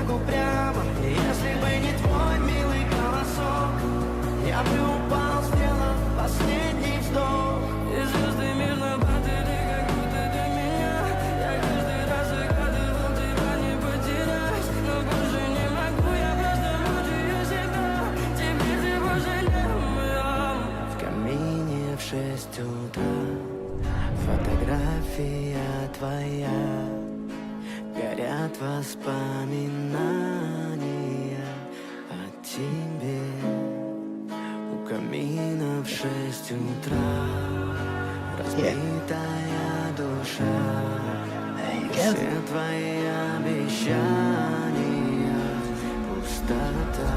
так упрямо. И если бы не твой милый голосок, я бы упал, сделав последний вздох. И звезды мирно падали, как будто до меня. Я каждый раз загадывал тебя не потерять, но больше не могу, я просто мучаю себя. Теперь ты пожалел меня. В камине в 6 утра фотография твоя, горят воспоминания о тебе. У камина в 6 утра разбитая душа, все твои обещания пустота.